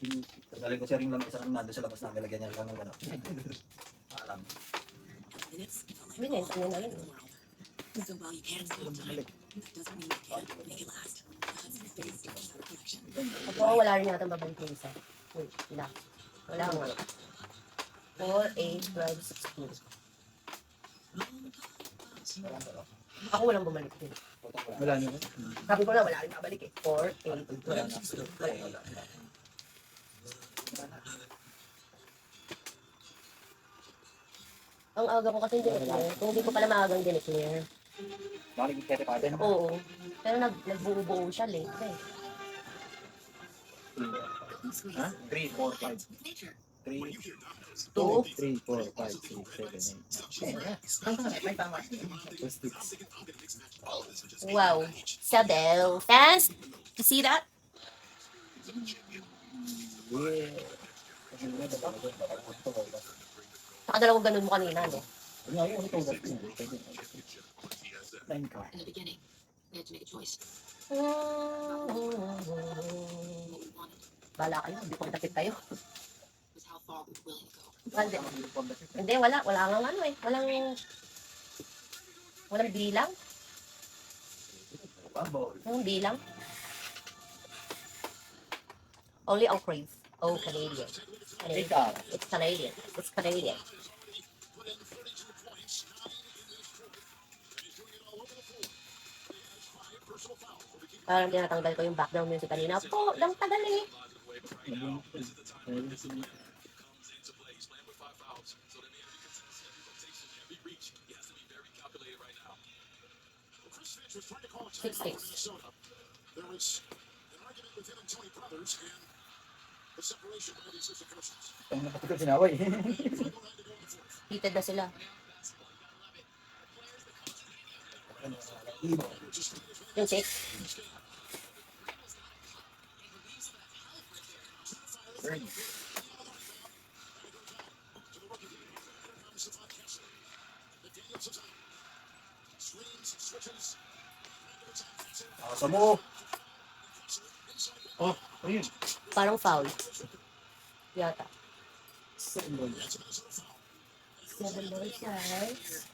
Galing ko siya rin lang isang nando sa labas na nilagyan niya lang ng gano'n. Alam. Binenta niya na yun. Ako wala rin yata babalik yung isa. Wala. Wala nga. 4, 8, 12, 16. Ako walang bumalik din. Wala niyo. Sabi ko na wala rin babalik eh. 4, 8, 12, 16. Wala. Ang aga ko kasi dineclare. Kung hindi ko pala maagang dineclare. Bakit yung kete pa din? Oo. Pero nagbuo-buo siya late eh. Ha? 3, 4, 5. 3, 2, 3, 4, 5, 6, 7, 8. May tama. wow. Sabaw. Fans? You see that? Yeah. Nakadalawang ganun mo kanina, no? Line ka. In the beginning, we had to make a choice. Bala kayo, hindi ko kitapit kayo. Was how far we were willing to go. Hindi, wala nga ano eh. Walang bilang. Walang bilang. Only on Crave. Oh, Canadian. Ikaw. It's Canadian. It's Canadian. Parang tinatanggal ko yung background music kanina. Po, lang tagal eh. Six. Ang napatid sinaway. Heated na sila. Yung 6. Asa mo. Oh, ayun. Parang foul. Yata. 7 ball. 7 balls, guys.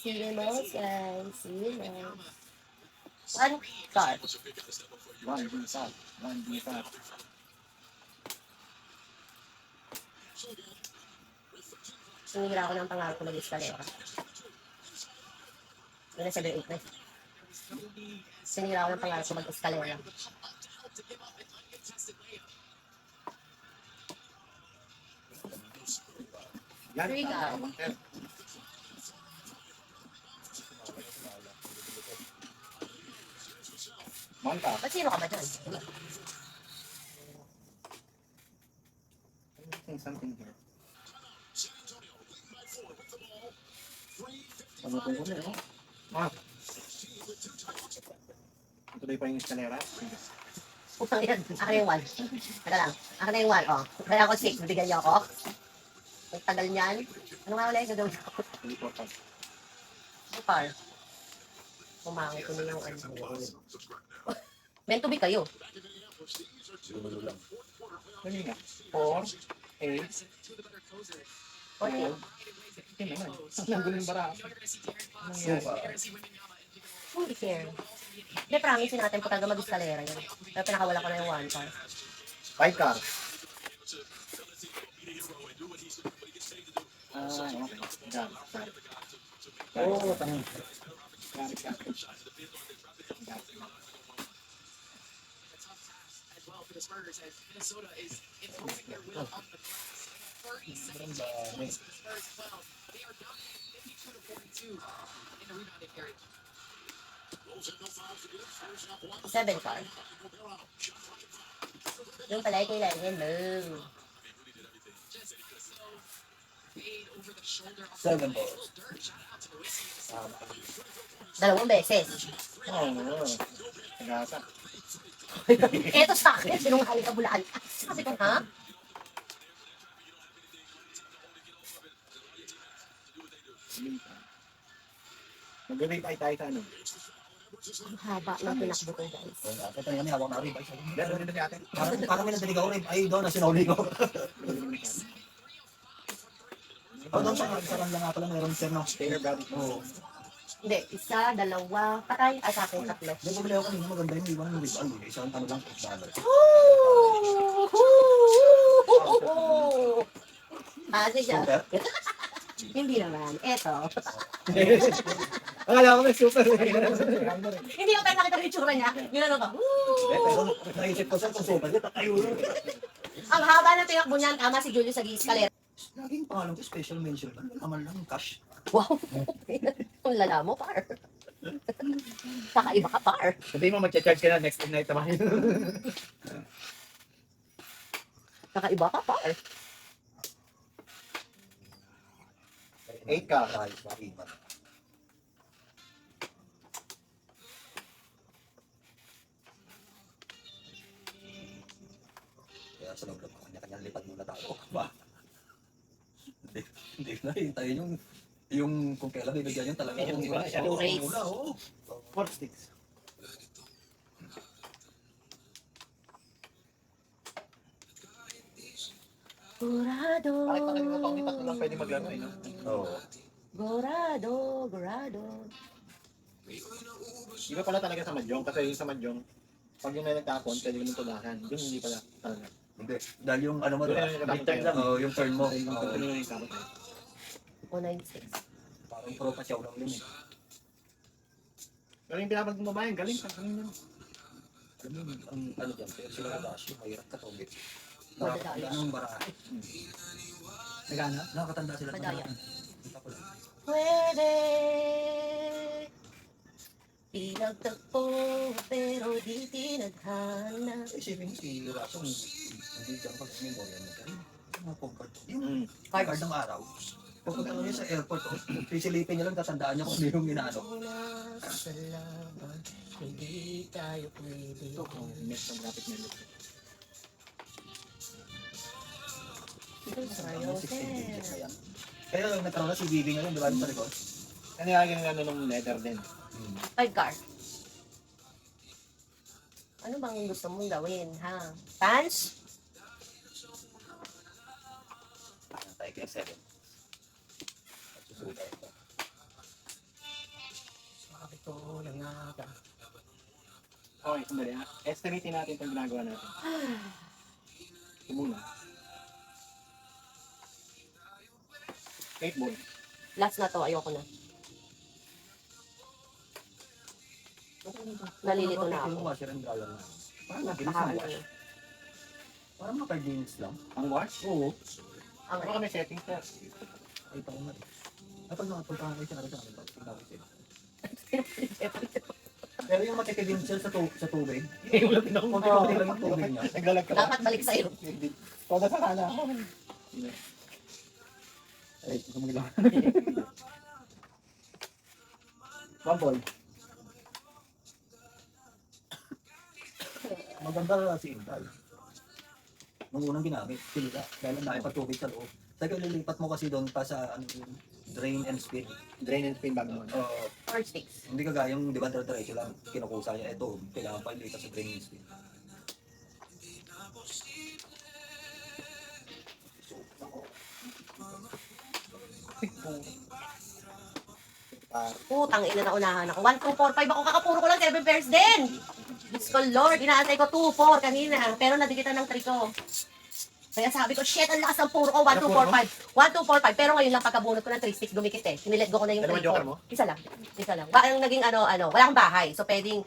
7 balls, guys. 7 balls. One card. 1 D5. 1 D5. Sinira ako ng pangarap ko mag-eskalera. Yun na 7-8 na. Sinira ako ng pangarap ko mag-eskalera. Yan. Three card. Mangka. Ba't sino ka ba dyan? Something here. Ano po ko na, ah. Tuloy pa yung eskalera. Putang yan. Akin na yung 1. Teka lang. Akin na yung 1. Oh. Kaya ako 6. Bibigyan niyo ako. Ang tagal niyan. Ano nga ulit? Gagawin ko. So far. Pumangit ko na yung ano. Meant to be kayo. Ano nga? 4, 8, 14. Hindi naman. Nanggulo yung bara. Hindi fair. Hindi, promise natin po talaga mag-eskalera yun. Pero pinakawala ko na yung 1 card. 5 car. Okay. Got it. Oh, tanong. Got it. As well for the Spurs, as Minnesota is imposing their will on the glass. 30 seconds for the Spurs as well. They are dominating 52-42 in the rebounding area. 7 card. Yung pala yung kailangan mo. Seven balls. Dalawang beses. Oo. Nagasa. Eto sa akin, sinungaling ka bulaan. Sabi ko, ha? Mag-rate ay tayo sa ano? Ang haba ng pinakbo ko, guys. Ito yan, hawak na rin. Meron din na si ate. Parang may nadinig ako rin. Ay, doon na sinuli ko. Doon sa kanya nga pala, meron siya ng Taylor Brady. Oo. Hindi, isa, dalawa, patay, ay sa akin, tatlo. Hindi ko ako kanina maganda yung iwan ng ribal. Isang ano lang, $8. Kasi siya. Super. Hindi naman. Eto. Akala ko may super. Hindi ko tayo nakita yung itsura niya. Gano'n ka. Pero naisip ko siya kung super. Ito tayo. Ang haba ng tinakbo niyan, tama si Julius sa escalator. Laging pangalan ko, special mention lang. Naman lang, cash. Wow. Ang lala mo, par. Kakaiba ka, par. Sabihin mo mag-charge ka na next night naman. Kakaiba ka, par. 8 ka. Ayos, makiba. Kaya sa loob ng kanya-kanyang lipad muna tayo. Ba? Hindi na, hintayin yung kung kailan bibigyan yung talaga. Yung iba, yung race. Muna, oo. 4 sticks. Gurado. Bakit nakalimutan ko tatlo lang pwede maglaro eh, no? Oo. Gurado, gurado. Iba pala talaga sa Mahjong, kasi yung sa Mahjong, pag yung may nagtapon, pwede mo tulakan. Yung hindi pala talaga. Hindi. Dahil yung ano mo, Yung diba? turn lang. Oo, yung turn mo. Yung Oo. turn mo yung tapon. 196. Parang pro pa siya lang yun eh. Pero yung pinapag mo ba galing sa kanina. Ganun, ang ano dyan, pero sila na dash, yung mahirap katugit. Madadaya. Nakakatanda ng barahe. Nagana? Nakakatanda sila. Madaya. Kita ko lang. Pwede. Pinagtagpo, pero di tinadhana. Isipin mo si Rason, hindi dyan pag memorya niya. Yung mga comfort. Yung Cards. card ng araw. Kapag ano yun sa airport, sisilipin niya lang, tatandaan niya kung ano yung inaano. Salamat, hindi tayo pwede. Ito, mess ng graphic melody. Ano, 16 digits na yan. Kaya nagkaroon na si Vivi ngayon, di ba yung sa likod? Ano nilagyan ng ano nung leather din? 5 car. Ano bang gusto mong gawin, ha? Pants? Parang tayo kaya 7. Susuda ito. Sabi ko lang nga ka. Okay, sandali ha. Estimatein natin itong ginagawa natin. Ito muna. 8 ball. Last na to, ayoko na. Nalilito na Yung ako. washer and dryer na. Parang mabilis na Nakaano wash. na. Parang mga jeans lang. Ang wash? Oo. Ang Ano kami setting sir? Ay, pa ko na rin. Kapag nakapunta kayo sa akin, tingnan ko sila. Pero yung matitibin siya sa tubig, Wala pinakong konti-konti lang yung tubig niya. Naglalag ka ba? dapat balik sa'yo. Toda sa kana ako. Ay, ito magilaw. Bumble. Maganda si Intal. Nung unang ginamit, sila. Dahil ang dahil patubig sa loob. Saka lilipat mo kasi doon pa sa ano, yung drain and spin. Drain and spin bago mo. Or sticks. Hindi kagayang, di ba, diretso lang kinukusa niya. Ito, kailangan pa ilipat sa drain and spin. Putang ina na unahan ako. 1, 2, 4, 5. Ako kakapuro ko lang 7 pairs din. Diyos ko Lord, inaantay ko 2, 4 kanina. Pero nadikitan ng 3 ko. Kaya sabi ko, shit, ang lakas ng puro ko. 1, 2, 4, 5. 1, 2, 4, 5. Pero ngayon lang pagkabunot ko ng 3 sticks, dumikit eh. Sinilet ko na yung Pero 3 joker ko. mo? Isa lang. Isa lang. Ang naging ano, wala akong bahay. So pwedeng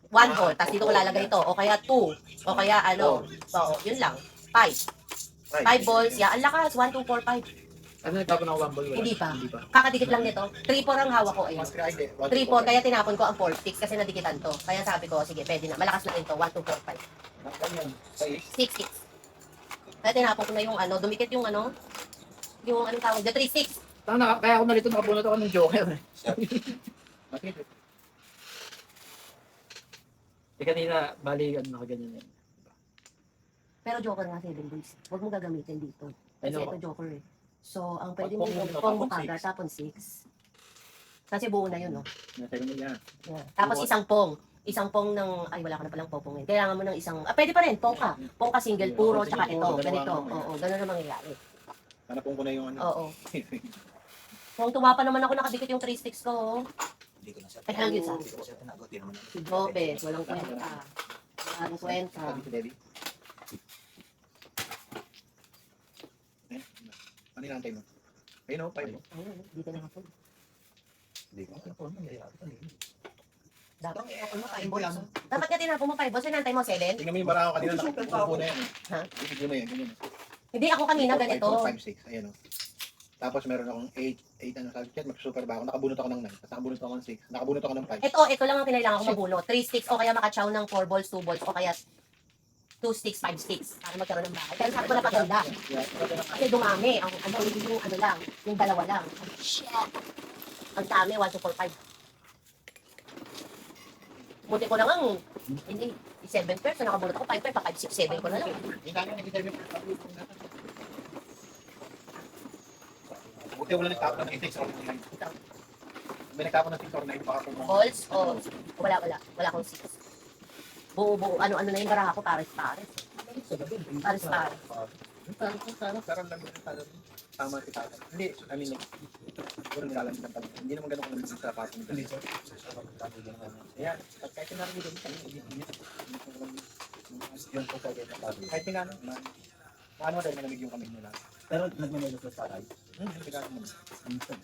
1 ball, tapos dito ko lalagay ito. O kaya 2. O kaya ano. So, yun lang. 5. 5 balls. Yeah, ang lakas. 1, 2, 4, 5. Ano nagtapon ako bumble? Wala? Hindi pa. Hindi pa. Kakadikit lang nito. 3, 4 ang hawak ko. Ayun. Mas cry eh. 3, 4, kaya tinapon ko ang 4 sticks kasi nadikitan to. Kaya sabi ko, sige, pwede na. Malakas lang ito. 1, 2, 4, 5. Ganyan. 6 sticks. Kaya tinapon ko na yung ano, dumikit yung ano, yung anong tawag, the 3 sticks. Kaya ako nalito nakabunot ako ng joker eh. Bakit? Eh kanina, bali, ano nakaganyan yan. Pero joker nga 7 days. Huwag mo gagamitin dito. Kasi Ano? ito joker eh. So, ang pwede Pag mo combo, yung combo tapon kaga, six. tapon Kasi buo na yun, no? Nasa yun niya. Yeah. Tapos isang pong. Isang pong ng, ay wala ka na palang pong eh. Kailangan mo ng isang, pwede pa rin, pong ka. Pong ka single, puro, tsaka ito, ganito. Oo, ganun ang mangyayari. Hanapin ko na yung ano. Oo. Kung tumapa naman ako, nakadikit yung 3 sticks ko. Oh. Hindi ko na siya. Kaya yun, Hindi ko na siya tinagot. Di naman. Si Lopez, walang kwenta. Walang kwenta. Sabi si Debbie. Eh, ano yung antay mo? Ayun o, 5 mo. Ayun, dito na ako. Hindi ko na. Ano nangyayari kanina? Dapat Ako na kain ko yan. dapat nga tinapon mo 5 boss, sinantay mo 7? Tingnan mo yung barako kanina, nakapupo na yan. Ha? Isiglo na yan, ganyan. Hindi ako kanina ganito. 5, 6, ayan o. Tapos meron akong 8 ano sabi ko, mag-super ba ako? Nakabunot ako ng 9, tapos nakabunot ako ng 6, nakabunot ako ng 5. Ito lang ang kinailangan ko mabunot. 3 sticks o kaya makachow ng 4 balls, 2 balls o kaya 2 sticks, 5 sticks para magkaroon ng bahay. Kaya sabi ko napaganda. Kasi dumami. Ang yung ano lang, yung dalawa lang. Shit. Ang dami, 1, 2, 4, 5. Buti ko lang ang, hindi, 7 pairs, so nakabunot ako 5 pairs, pa 5, 6, 7 ko na lang. Yung kanya nag-interview ko. Buti wala nagtapon ng 6 or 9. May nagtapon ng 6 or 9, baka kung Balls o, wala akong 6. Buo, ano na yung baraha ko, pares. Pares. Parang lang yun, tama si Tata. Hindi, I mean like, puro nilalang ng pag hindi naman ganun kung sa pattern. Hindi sir. Ayan, at kahit sinarami din kami, Yun po sa ganyan. kahit pinano, ano dahil malamig yung kamay nila. Pero nagme-medyo sa taray. Pinano mo. Minsan.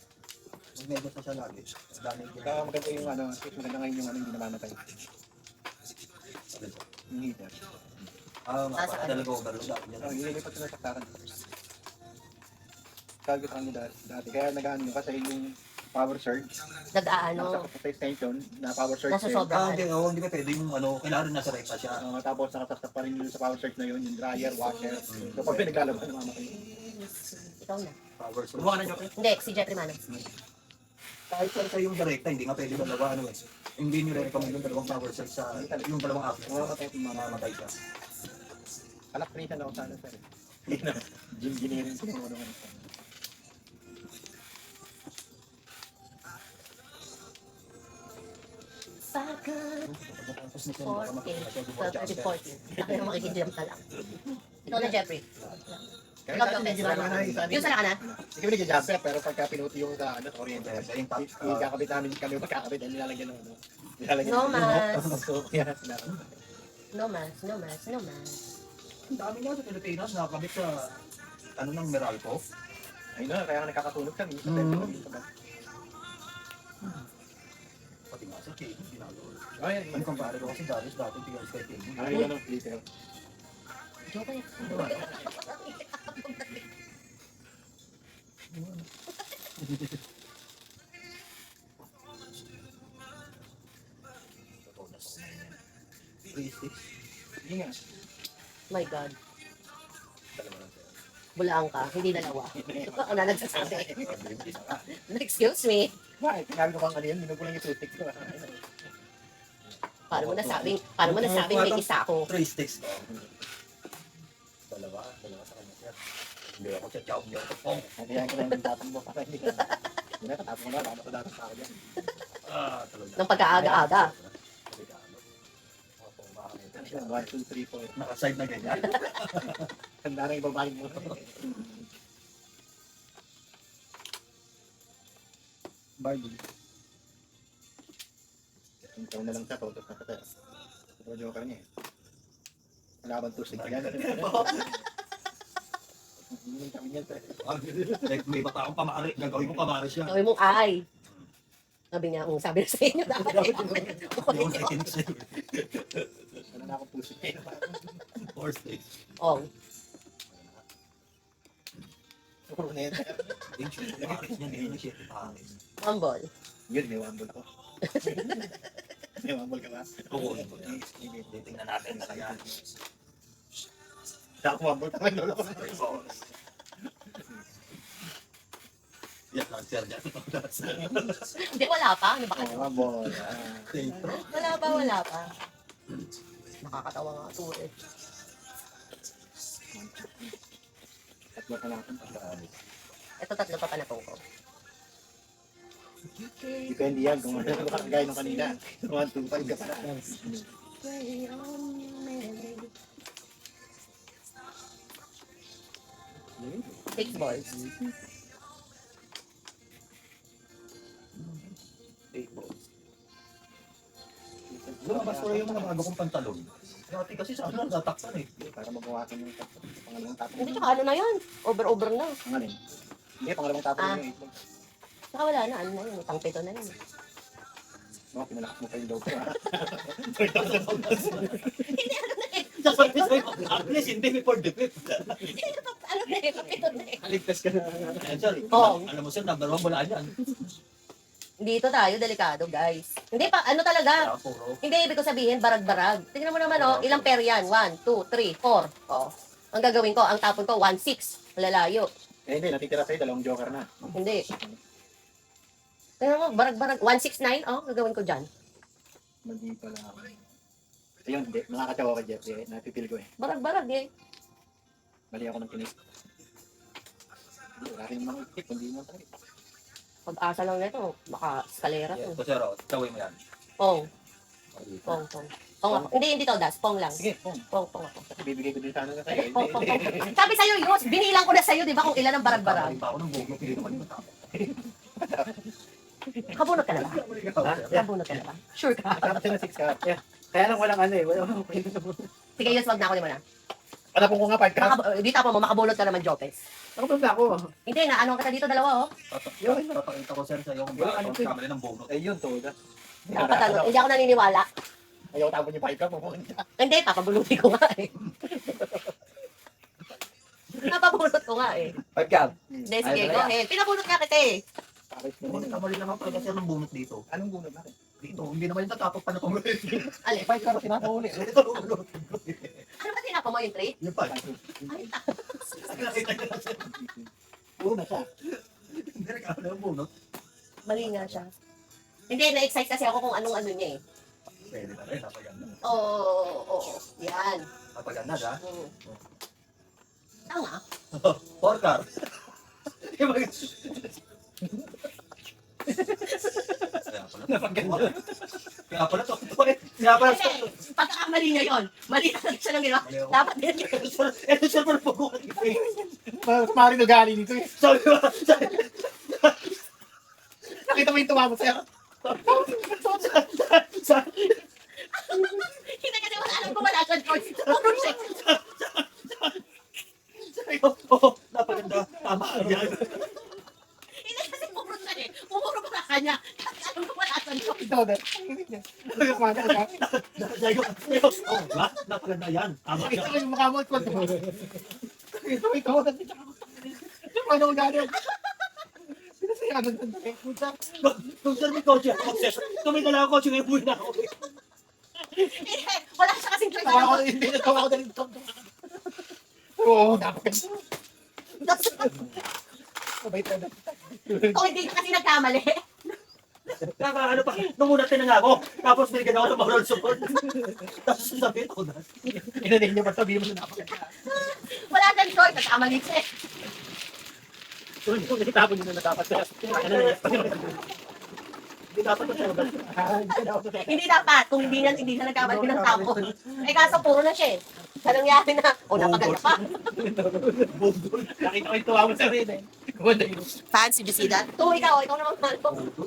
Nagme-medyo sa siya lagi. Dami Kaya maganda yung ano, maganda ngayon yung ano, hindi namamatay. Yung heater. Mapakadala ko overload ako So, dyan. ililipat sila sa saktaran. Target ang dati. Kaya nag-ano yun kasi yung power surge. Nag-aano, Nasa extension na power surge. nasa yun. sobrang. Hindi pa pwede yung ano, kailangan rin nasa rekta siya. Tapos nakataktak pa rin yun sa power surge na yun, yung dryer, washer. So pag pinaglalaban, namamatay. Ikaw na. Power source. Gumawa na Joker? Hindi, si Jeffrey Mano. Kahit sa yung direkta, hindi nga pwede dalawa ano eh. Hindi nyo recommend yung dalawang power source sa yung dalawang outlet. Mamamatay siya. Kalakritan ako sana sir. Gym engineering ko ano naman. Saga. Tapos nito, baka 14. makikita siya, 12, 14. Ako yung makikijam ka lang. Ikaw na, Jeffrey. Kaya Ikaw, dati Jeffrey. ginagawa na isa Yung sana ka na? Ikaw nag-jumper pero pagka pinuti yung sa ano, kuryente. Sa yung top. Ikakabit namin kami magkakabit ay nilalagyan ng ano. Nilalagyan No ng- mas. So, kaya sinara. No mas, no mas, no mas. Ang dami nga sa Pilipinas, nakakabit sa ano ng Meralco. Ayun na, kaya nga nakakatulog kami sa Mhm. tempo kami sa bag. Pati nga sa cable, ginagawa. Ay, Ang kumpare ko kasi Darius dati tigil sa cable. ay, ano, detail. Joke eh. Hindi nga. My God. Dalawa lang sir. Bulaan ka, hindi dalawa. Ako na nagsasabi. Excuse me. Bakit? Sinabi ko kang ano yun, minukulang yung toothpick ko. Paano mo nasabing may isa ako? 3 sticks ko. Dalawa sa kanya sir. Hindi ako siya chow, hindi ako pong. Kaya ko na yung datang mo para hindi ka. Hindi na, katapos mo na, lalo ko datang sa akin yan. Talaga. Ng pagkaaga-aga. Ayun, 1, 2, 3, 4. Naka-side na ganyan. Handa na yung babae mo. Barbie. Yung taon na lang siya, totos na siya. Pero joker niya eh. Malaban tusig ka yan. Hindi kami niyan sir. May bata akong pamari. Gagawin ko pamari siya. Gawin mong ay. Sabi niya, sabi na sa inyo dapat. Hindi ako nakikinig sa'yo. Wala na akong tusig eh. 4 sticks. Oh, Puro na yan sir. Yung shit, pangit niya. Yung shit, pangit. humble. Yun, may wambol ko. May wambol ka ba? Oo. Titingnan natin kaya. Sa ako wambol ka man, lolo ko. Yan lang sir dyan. Hindi, wala pa. Ano ba kayo? Wambol. Wala pa. Nakakatawa nga ito eh. Tatlo ka natin. Ito tatlo pa panatong ko. Depende yan kung ano gaya nung kanina. 1, 2, 5 ka pala. Six balls. Lumabas ko na yung mga bago kong pantalon. Dati kasi sa akin nataksan eh. Para mabawasan yung pangalawang tapon. Hindi, tsaka ano na yan. Over na. Ang alin? Hindi, pangalawang tapon Ah. yung itlog. Saka wala na. Ano na yun? Pang-pito na yun. No, pinalakas mo pa yung loob ko. Hindi, ano na eh. Sasabi sa'yo, please, hindi before the fifth. Ano na eh. Pang-pito na eh. Aligtas ka na. Ayan, sir. Oo. Alam mo sir, number one wala yan. Dito tayo, delikado guys. Hindi pa, ano talaga. Kaya puro. Hindi, ibig ko sabihin, barag-barag. Tingnan mo naman, oh, ilang pair yan? 1, 2, 3, 4. Oh. Ang gagawin ko, ang tapon ko, 1, 6. Lalayo. Eh hindi, natitira sa'yo, dalawang joker na. Hindi. Tingnan mo, barag-barag. 1, 6, 9. Oh, gagawin ko dyan. Mali pala ako. Ayun, hindi. Nakakatawa ka, Jeff. Eh. Napipil ko eh. Barag-barag eh. Mali ako ng tinis. Hindi, wala rin mga tip. Hindi mo talaga. Pag-asa lang nito, baka eskalera Yeah, to. ito sir, oh, tawin mo yan. Pong, pong. Pong ako. Hindi to, Das. Pong lang. Sige, pong. Pong ako. Bibigay ko din sana na Hindi, sa'yo. pong. Sabi sa'yo, Yus, binilang ko na sa'yo, di ba, kung ilan ang barag-barag. Pa ako ng buhok, hindi naman yung tao. Kabunot ka na ba? Yeah. Kabunot ka na ba? Sure ka? Kasama siya ng 6 ka. Kaya lang walang ano eh. Walang Sige, Yus, wag na ako mo na. Hanapon ko nga 5 ka. Di tapo mo, makabunot ka naman, Jopes. Nakapag na ako. Hindi, na ano ka dito, dalawa, oh. Papakita ko sir sa'yo kung bakit ako kamali ng bunot. Eh yun, tuda. Nakapatalo. Hindi ako naniniwala. Ayaw tapon yung 5 ka. Pumunta. Hindi, papabunutin ko nga eh. Napabunot ko nga eh. Pagkab. Hindi, sige, go ahead. Pinabunot ka kita eh. Kamali naman pala sir ng bunot dito. Anong gunod natin? Dito, hindi naman yung tatapos pa na pumuli. Alin? 5 ka rin pinapahuli. Ano ba tinapo mo yung trade? Yung pag. Ay, Puro na siya. Hindi nagkamali ng bunot. mali nga siya. Hindi, na-excite kasi ako kung anong ano niya eh. Pwede na rin, napaganda. Oo. Yan. Napaganda ha? Mm. Tama. Porcar. Kaya pala to. Kaya pala to. Kasi, pagkakamali niya yun. Mali talaga siya ng ginawa. Dapat din yun. Ito sir, pala po. Maring nagali dito eh. Sabi ba? Nakita mo yung tuwa mo sa'yo. Hindi kasi wala alam ko wala siya, George. Puro siya. Sabi ko, oo, napaganda. Tama yan. Hindi kasi puro siya eh. Puro pa kanya. Kasi alam ko wala siya, George. Ito, Sabi ko, oo ba? Napaganda yan. Tama yan. Ito yung mukha mo. Ito, ikaw. Yung ano ugali. Sinasayaan ng sandali. Kung sir may kotse ako, sir. Kung may dala ako kotse, ngayon buhay na ako. Hindi, wala siya kasing choice. Tawa ko, hindi natawa ko dahil ito. Oo, dapat. Mabait na. Kung hindi ka kasi nagkamali. Kaka, ano pa, nung una tinanga ako, tapos binigyan ako ng moral support. Tapos sasabihin ako na. Inanin niyo ba sabihin mo na napakaganda? Wala siyang choice. Nagkamali siya eh. Kung itapon niyo na dapat siya. Hindi dapat ko siya. Hindi dapat. Kung hindi na nagkamali ng tapon. Eh kaso puro na siya eh. Sa nangyari na, napaganda pa. Nakita ko yung tuwa mo sa rin eh. Fancy, you see that? Ikaw naman,